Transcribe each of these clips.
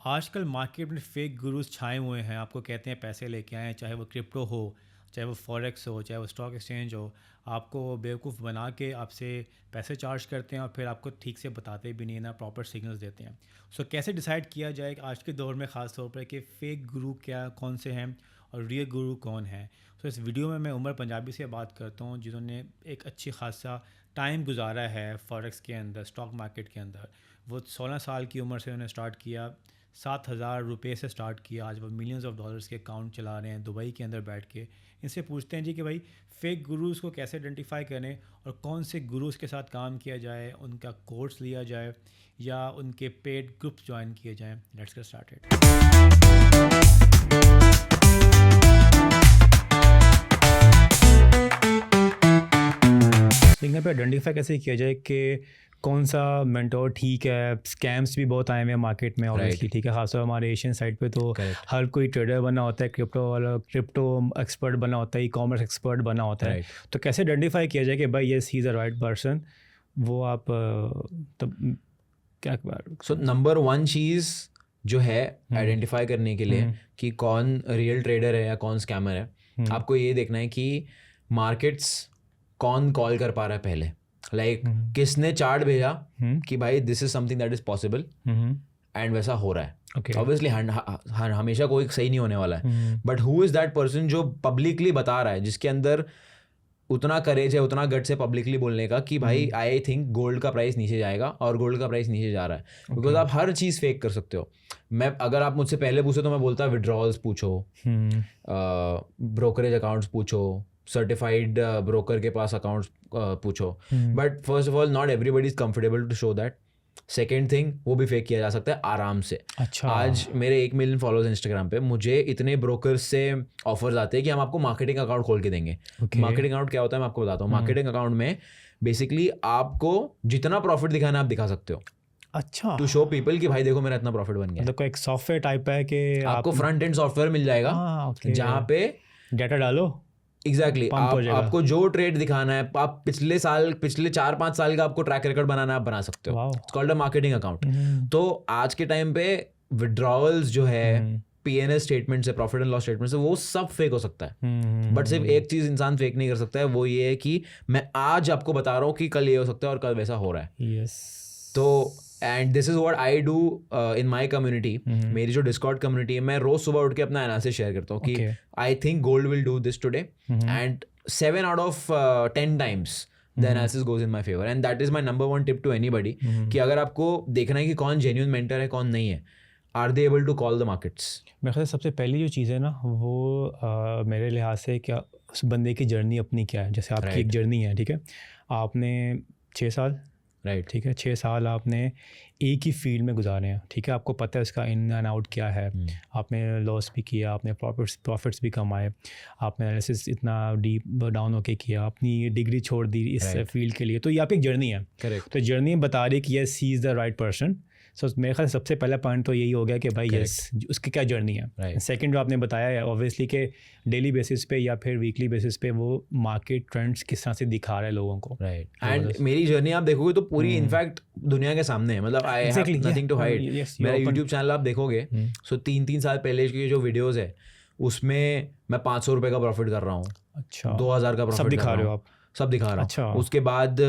आजकल मार्केट में फेक गुरुज छाए हुए हैं, आपको कहते हैं पैसे लेके आएँ, चाहे वो क्रिप्टो हो, चाहे वो फॉरेक्स हो, चाहे वो स्टॉक एक्सचेंज हो। आपको बेवकूफ़ बना के आपसे पैसे चार्ज करते हैं और फिर आपको ठीक से बताते भी नहीं है, ना प्रॉपर सिग्नल्स देते हैं। सो कैसे डिसाइड किया जाए कि आज के दौर में ख़ास तौर पर कि फ़ेक गुरु क्या कौन से हैं और रियल गुरु कौन है। सो इस वीडियो में मैं उमर पंजाबी से बात करता हूँ, जिन्होंने एक अच्छी खासा टाइम गुजारा है फॉरेक्स के अंदर, स्टॉक मार्केट के अंदर। वो 16 साल की उम्र से उन्होंने स्टार्ट किया, 7,000 रुपये से स्टार्ट किया, आज वो मिलियंस ऑफ डॉलर्स के अकाउंट चला रहे हैं दुबई के अंदर बैठ के। इनसे पूछते हैं जी कि भाई फेक गुरुज़ को कैसे आइडेंटिफाई करें और कौन से गुरुज़ के साथ काम किया जाए, उनका कोर्स लिया जाए या उनके पेड ग्रुप्स ज्वाइन किए जाएं। Let's get started. सिंगल पे आइडेंटिफाई कैसे किया जाए कि कौन सा मेंटोर ठीक है। स्कैम्स भी बहुत आए हुए हैं मार्केट में ऑब्वियसली, ठीक है। खासतौर हमारे एशियन साइड पे तो हर कोई ट्रेडर बना होता है, क्रिप्टो वाला क्रिप्टो एक्सपर्ट बना होता है, ई कॉमर्स एक्सपर्ट बना होता है। तो कैसे आइडेंटिफाई किया जाए कि भाई yes he is the right person. वो आप तब क्या सो नंबर वन चीज़ जो है आइडेंटिफाई करने के लिए कि कौन रियल ट्रेडर है या कौन स्कैमर है, आपको ये देखना है कि मार्केट्स कौन कॉल कर पा रहा है पहले। किसने चार्ट भेजा कि भाई this is something that is possible and वैसा हो रहा है। ऑब्वियसली हमेशा कोई सही नहीं होने वाला है, but who is that person जो पब्लिकली बता रहा है, जिसके अंदर उतना करेज है, उतना गट्स है पब्लिकली बोलने का कि भाई आई थिंक गोल्ड का प्राइस नीचे जाएगा, और गोल्ड का प्राइस नीचे जा रहा है। बिकॉज आप हर चीज़ फेक कर सकते हो। अगर आप मुझसे पहले पूछो तो मैं बोलता विड्रॉल्स पूछो, ब्रोकरेज अकाउंट्स पूछो, सर्टिफाइड ब्रोकर के पास अकाउंट्स पूछो। But first of all not everybody is comfortable to show that. Second thing, वो भी फेक किया जा सकता है आराम से। अच्छा। आज मेरे 1 मिलियन फॉलोअर्स इंस्टाग्राम पे, मुझे इतने ब्रोकर्स से ऑफर्स आते हैं कि हम आपको मार्केटिंग अकाउंट खोल के देंगे। मार्केटिंग अकाउंट क्या होता है मैं आपको बताता हूँ। मार्केटिंग अकाउंट में बेसिकली आपको जितना प्रॉफिट दिखाना है आप दिखा सकते हो। अच्छा। टू शो पीपल कि भाई देखो मेरा इतना प्रॉफिट बन गया। मतलब कोई एक सॉफ्टवेयर टाइप है कि आपको फ्रंट एंड सॉफ्टवेयर मिल जाएगा जहाँ पे डाटा डालो। एग्जैक्टली आपको जो ट्रेड दिखाना है, आप पिछले 4-5 साल का आपको ट्रैक रिकॉर्ड बनाना है, आप बना सकते हो। It's called a marketing account. तो आज के टाइम पे विड्रॉवल्स जो है, पीएनएस स्टेटमेंट से, प्रॉफिट एंड लॉस स्टेटमेंट से, वो सब फेक हो सकता है। बट सिर्फ एक चीज इंसान फेक नहीं कर सकता है, वो ये है कि मैं आज आपको बता रहा हूँ कि कल ये हो सकता है और कल वैसा हो रहा है। तो and this is what I do in my community. मेरी जो डिस्कॉर्ड कम्युनिटी है, मैं रोज सुबह उठ के अपना एनालिसिस शेयर करता हूँ कि I think gold will do this today, and 7 out of 10 times the analysis goes in my favor, and that is my number one tip to anybody कि अगर आपको देखना है कि कौन genuine mentor है कौन नहीं है, are they able to call the markets। मेरे ख्याल से सबसे पहली जो चीज़ है ना वो मेरे लिहाज से क्या उस बंदे की जर्नी अपनी क्या है। जैसे आपकी एक जर्नी है, ठीक है, आपने 6 साल, राइट, ठीक है, 6 साल आपने एक ही फील्ड में गुजारे हैं, ठीक है, आपको पता है इसका इन एंड आउट क्या है। आपने लॉस भी किया, आपने प्रॉफिट्स भी कमाए, आपने एनालिसिस इतना डीप डाउन होके किया, अपनी डिग्री छोड़ दी इस फील्ड के लिए। तो ये आपकी एक जर्नी है। करेक्ट। तो जर्नी बता रही कि yes he is the right person. So मेरे ख्याल सबसे पहला पॉइंट तो यही हो गया कि भाई यस उसकी क्या जर्नी है। सेकंड जो आपने बताया है ऑब्वियसली कि डेली बेसिस पे या फिर वीकली बेसिस पे वो मार्केट ट्रेंड्स किस तरह से दिखा रहा है लोगों को। राइट। एंड मेरी जर्नी आप देखोगे तो पूरी इनफैक्ट दुनिया के सामने है। मतलब I have nothing to hide. मेरा यूट्यूब चैनल आप देखोगे, सो 3 साल पहले की जो वीडियोज़ है उसमें मैं 500 रुपये का प्रॉफिट कर रहा हूँ। अच्छा। 2000 का प्रॉफिट सब दिखा रहे हो आप? सब दिखा रहा अच्छा। हूँ। उसके बाद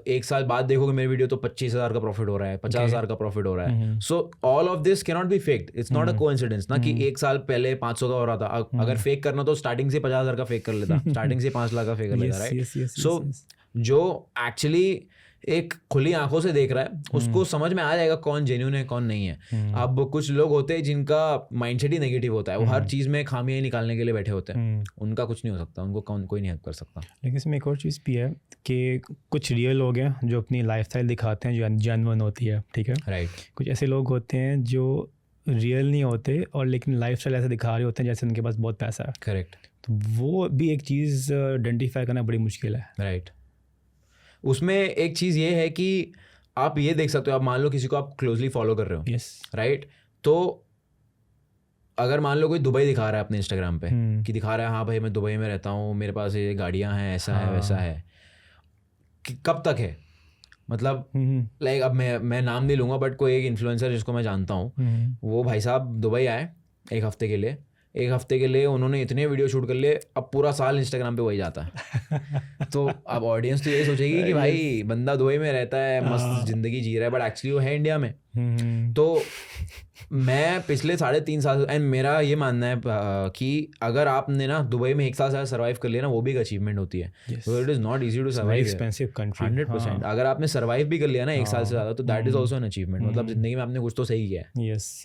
1 साल बाद देखोगे मेरी वीडियो तो 25,000 का प्रॉफिट हो रहा है, 50,000 का प्रॉफिट हो रहा है। So all of this can not be faked. It's not a coincidence ना कि 1 साल पहले 500 का हो रहा था। अगर फेक करना तो स्टार्टिंग से 50,000 का फेक कर लेता, स्टार्टिंग से 5 लाख का फेक कर लेता, राइट। सो जो एक्चुअली एक खुली आंखों से देख रहा है उसको समझ में आ जाएगा कौन जेन्युइन है कौन नहीं है। अब कुछ लोग होते हैं जिनका माइंडसेट ही नेगेटिव होता है, वो हर चीज़ में खामियां निकालने के लिए बैठे होते हैं। उनका कुछ नहीं हो सकता, उनको कोई नहीं हेल्प कर सकता। लेकिन इसमें एक और चीज़ भी है कि कुछ रियल लोग हैं जो अपनी लाइफस्टाइल दिखाते हैं जो जेन्युइन होती है, ठीक है, राइट। कुछ ऐसे लोग होते हैं जो रियल नहीं होते और लेकिन लाइफस्टाइल ऐसे दिखा रहे होते हैं जैसे उनके पास बहुत पैसा है। करेक्ट। तो वो भी एक चीज़ आइडेंटिफाई करना बड़ी मुश्किल है। राइट। उसमें एक चीज़ ये है कि आप ये देख सकते हो, आप मान लो किसी को आप क्लोजली फॉलो कर रहे हो, यस, राइट। तो अगर मान लो कोई दुबई दिखा रहा है अपने इंस्टाग्राम पे कि दिखा रहा है हाँ भाई मैं दुबई में रहता हूँ, मेरे पास ये गाड़ियाँ हैं, ऐसा है वैसा है, कि कब तक है? मतलब लाइक अब मैं नाम नहीं लूँगा, बट कोई एक इन्फ्लुएंसर जिसको मैं जानता हूँ, वो भाई साहब दुबई आए एक हफ्ते के लिए उन्होंने इतने वीडियो शूट कर लिए, अब पूरा साल इंस्टाग्राम पे वही जाता है। तो अब ऑडियंस तो यही सोचेगी कि भाई बंदा दुबई में रहता है, मस्त जिंदगी जी रहा है, बट एक्चुअली वो है इंडिया में। तो मैं पिछले 3.5 साल, एंड मेरा ये मानना है कि अगर आपने ना दुबई में 1 साल से सर्वाइव कर लिया ना, वो भी एक अचीवमेंट होती है। तो it is not easy to survive, expensive country 100%। अगर आपने सर्वाइव भी कर लिया ना 1 साल से ज़्यादा, तो that is also an achievement. मतलब जिंदगी में आपने कुछ तो सही किया है। यस,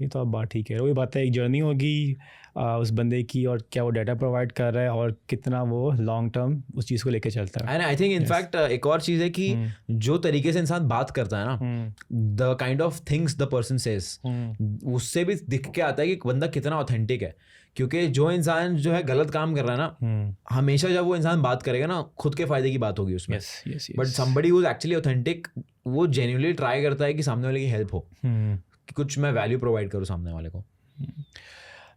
ये तो आप बात ठीक है। वही बात है, एक जर्नी होगी उस बंदे की, और क्या वो डाटा प्रोवाइड कर रहा है और कितना वो लॉन्ग टर्म उस चीज़ को लेके चलता है। एंड आई थिंक इनफैक्ट एक और चीज़ है कि जो तरीके से इंसान बात करता है ना, the kind of things the person says, उससे भी दिख के आता है कि बंदा कितना ऑथेंटिक है। क्योंकि जो इंसान जो है गलत काम कर रहा है ना, हमेशा जब वो इंसान बात करेगा ना, खुद के फायदे की बात होगी उसमें। But somebody who is actually authentic, वो जेन्युइनली ट्राई करता है कि सामने वाले की हेल्प हो, कि कुछ मैं वैल्यू प्रोवाइड करूँ सामने वाले को।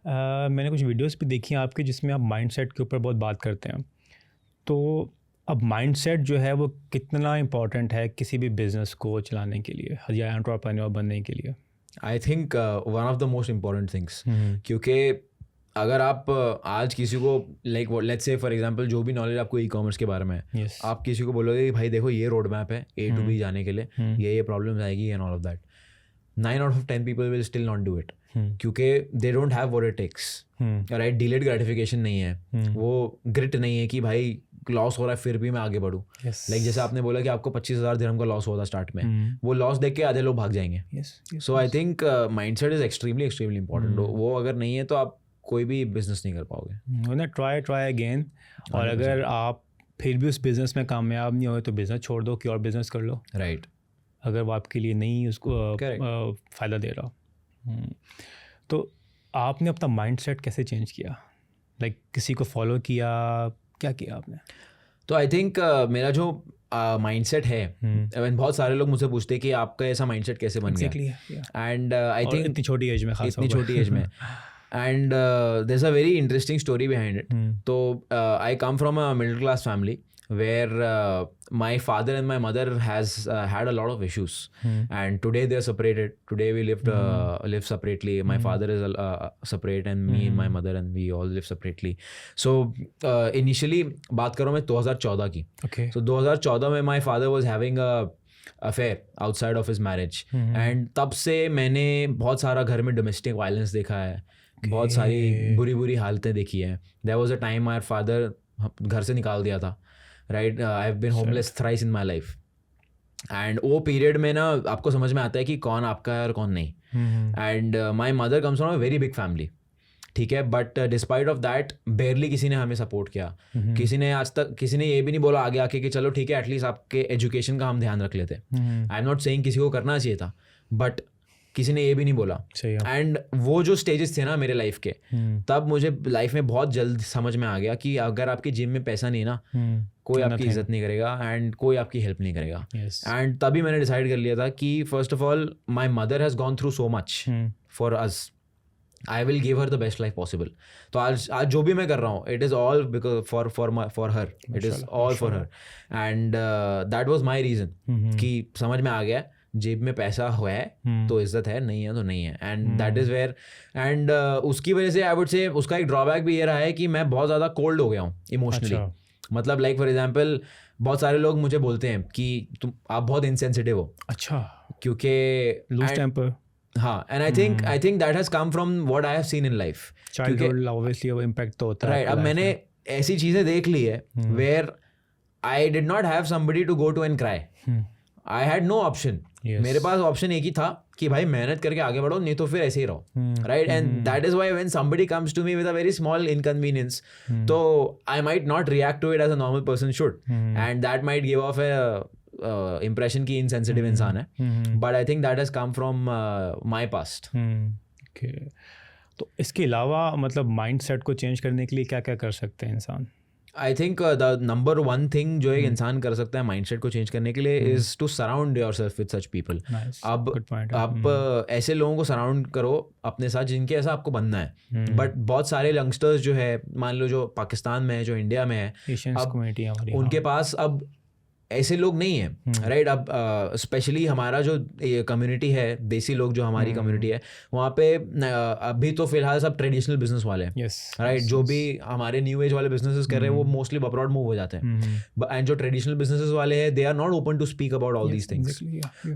मैंने कुछ वीडियोस भी देखी हैं आपके जिसमें आप माइंडसेट के ऊपर बहुत बात करते हैं। तो अब माइंडसेट जो है वो कितना इम्पोर्टेंट है किसी भी बिजनेस को चलाने के लिए या एंटरप्रेन्योर बनने के लिए? I think one of the most important things, क्योंकि अगर आप आज किसी को like let's say for example जो भी नॉलेज आपको ई कॉमर्स के बारे में है, आप किसी को बोलोगे कि भाई देखो ये रोड मैप है A to B जाने के लिए, ये प्रॉब्लम्स आएगी and all of that, 9 out of 10 people will still not do it, क्योंकि they don't have what it takes, right? Delayed gratification नहीं है, वो ग्रिट नहीं है कि भाई लॉस हो रहा है फिर भी मैं आगे बढ़ूँ। लाइक जैसे आपने बोला कि आपको 25,000 दिरहम का लॉस हुआ था स्टार्ट में, वो लॉस देख के आधे लोग भाग जाएंगे। So I think mindset is extremely important. वो अगर नहीं है तो आप कोई भी बिजनेस नहीं कर पाओगे। ट्राई अगेन, और अगर आप फिर भी उस बिजनेस में कामयाब नहीं हुए तो बिजनेस छोड़ दो, कि और बिजनेस कर लो, राइट? अगर वो आपके लिए नहीं उसको फ़ायदा दे रहा। तो आपने अपना माइंडसेट कैसे चेंज किया? लाइक किसी को फॉलो किया, क्या किया आपने? तो आई थिंक मेरा जो माइंडसेट है, बहुत सारे लोग मुझसे पूछते हैं कि आपका ऐसा माइंडसेट कैसे बन गया, एंड आई थिंक इतनी छोटी एज में and there's a very interesting story behind it. So I come from a middle class family where my father and my mother has had a lot of issues, and today they're separated. Today we live separately. My father is separate, and me and my mother, and we all live separately. So initially बात करूँ मैं 2014 की, so 2014 में my father was having a affair outside of his marriage, and तब से मैंने बहुत सारा घर में domestic violence देखा है, बहुत सारी बुरी हालतें देखी है। There was a time my father घर से निकाल दिया था, right? I have been homeless thrice in my life, and वो पीरियड में ना आपको समझ में आता है कि कौन आपका है और कौन नहीं। And my mother comes from a very big family, ठीक है, बट डिस्पाइट ऑफ दैट बेयरली किसी ने हमें सपोर्ट किया। किसी ने ये भी नहीं बोला आगे आके कि चलो ठीक है एटलीस्ट आपके एजुकेशन का हम ध्यान रख लेते। आई एम नॉट सेइंग किसी को करना चाहिए था, बट किसी ने ये भी नहीं बोला। एंड वो जो स्टेजेस थे ना मेरे लाइफ के, तब मुझे लाइफ में बहुत जल्द समझ में आ गया कि अगर आपकी जेब में पैसा नहीं ना, कोई आपकी इज्जत नहीं करेगा एंड कोई आपकी हेल्प नहीं करेगा। एंड तभी मैंने डिसाइड कर लिया था कि first of all my mother has gone through so much for us, I will give her the best life possible. तो आज जो भी मैं कर रहा हूँ, it is all because for her, it is all for her, and that was my reason कि समझ में आ गया जेब में पैसा है तो इज्जत है, नहीं है तो नहीं है, and that is where. And उसकी वजह से आई वुड से उसका एक ड्रॉबैक भी ये रहा है कि मैं बहुत ज़्यादा कोल्ड हो गया हूँ इमोशनली। मतलब लाइक फॉर एग्जांपल बहुत सारे लोग मुझे बोलते हैं कि आप बहुत इनसेंसिटिव हो। अच्छा, क्योंकि लूज टेम्पर। हाँ, and I think that has come from what I have seen in life. Childhood obviously वो इम्पैक्ट तो होता है, राइट? अब मैंने ऐसी चीज़ें देख ली है where I did not have somebody to go to and cry, I had no option. मेरे पास ऑप्शन एक ही था कि भाई मेहनत करके आगे बढ़ो, नहीं तो फिर ऐसे ही रहो, right? And that is why when somebody comes to me with a very small inconvenience, तो I might not react to it as a normal person should, and that might give off a impression की insensitive इंसान है, but I think that has come from my past. तो इसके अलावा मतलब mindset को change करने के लिए क्या क्या कर सकते हैं इंसान? I think the number one thing जो एक इंसान कर सकता है माइंडसेट को चेंज करने के लिए is to surround yourself with such people. आप ऐसे लोगों को सराउंड करो अपने साथ जिनके ऐसा आपको बनना है। बट बहुत सारे यंगस्टर्स जो है, मान लो जो पाकिस्तान में है, जो इंडिया में है, अब उनके पास अब ऐसे लोग नहीं है, राइट? अब स्पेशली हमारा जो कम्युनिटी है, देसी लोग जो हमारी कम्युनिटी है, वहाँ पे अभी तो फिलहाल सब ट्रेडिशनल बिजनेस वाले हैं, राइट? जो भी हमारे न्यू एज वाले बिजनेसेस कर रहे हैं वो मोस्टली अब्रॉड मूव हो जाते हैं, एंड जो ट्रेडिशनल बिजनेसेस वाले हैं they are not open to speak about all these things.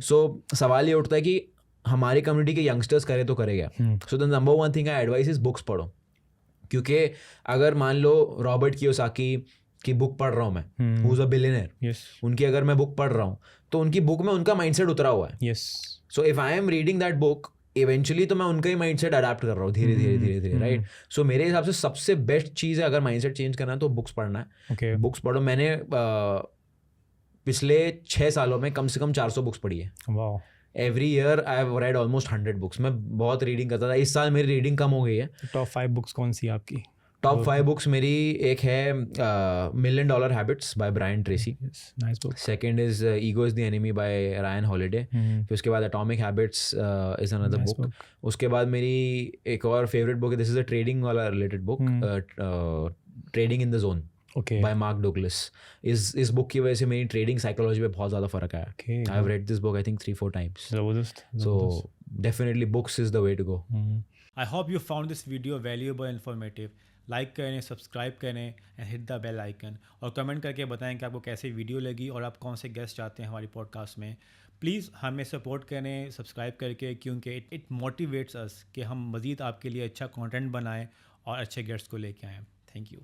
So सवाल ये उठता है कि हमारी कम्युनिटी के यंगस्टर्स करे तो करेगा। So the number one thing I advice is books पढ़ो, क्योंकि अगर मान लो रॉबर्ट कियोसाकी की बुक पढ़ रहा हूँ मैं, हु इज अ बिलियनर, उनकी अगर मैं बुक पढ़ रहा हूँ तो उनकी बुक में उनका माइंडसेट उतरा हुआ है। So if I am reading that book eventually तो मैं उनका ही माइंडसेट अडैप्ट कर रहा हूँ धीरे धीरे, राइट? सो मेरे हिसाब से सबसे बेस्ट चीज़ है अगर माइंडसेट चेंज करना है तो बुक्स पढ़ना है। बुक्स पढ़ो। मैंने पिछले 6 सालों में कम से कम 400 बुक्स पढ़ी है। Every year I have red almost 100 books. मैं बहुत रीडिंग करता था, इस साल मेरी रीडिंग कम हो गई है। टॉप 5 बुक्स कौन सी आपकी? टॉप 5 बुक्स मेरी, एक है million dollar habits by Brian Tracy, nice book. Second is ego is the enemy by Ryan Holiday. फिर उसके बाद atomic habits is another book. उसके बाद मेरी एक और फेवरेट बुक है, दिस इज अ ट्रेडिंग वाला related book, trading in the zone by Mark Douglas. इस बुक की वजह से मेरी ट्रेडिंग साइकोलॉजी पे बहुत ज़्यादा फर्क आया। I have read this book I think 3-4 times. So definitely books is the way to go. I hope you found this video valuable and informative. Like करें, सब्सक्राइब करें and hit the bell icon, और comment करके बताएं कि आपको कैसे video लगी और आप कौन से गेस्ट चाहते हैं हमारी पॉडकास्ट में। प्लीज़ हमें सपोर्ट करें सब्सक्राइब करके, क्योंकि इट मोटिवेट्स अस कि हम मज़ीद आपके लिए अच्छा कंटेंट बनाएं और अच्छे गेस्ट को लेके आएँ। Thank you.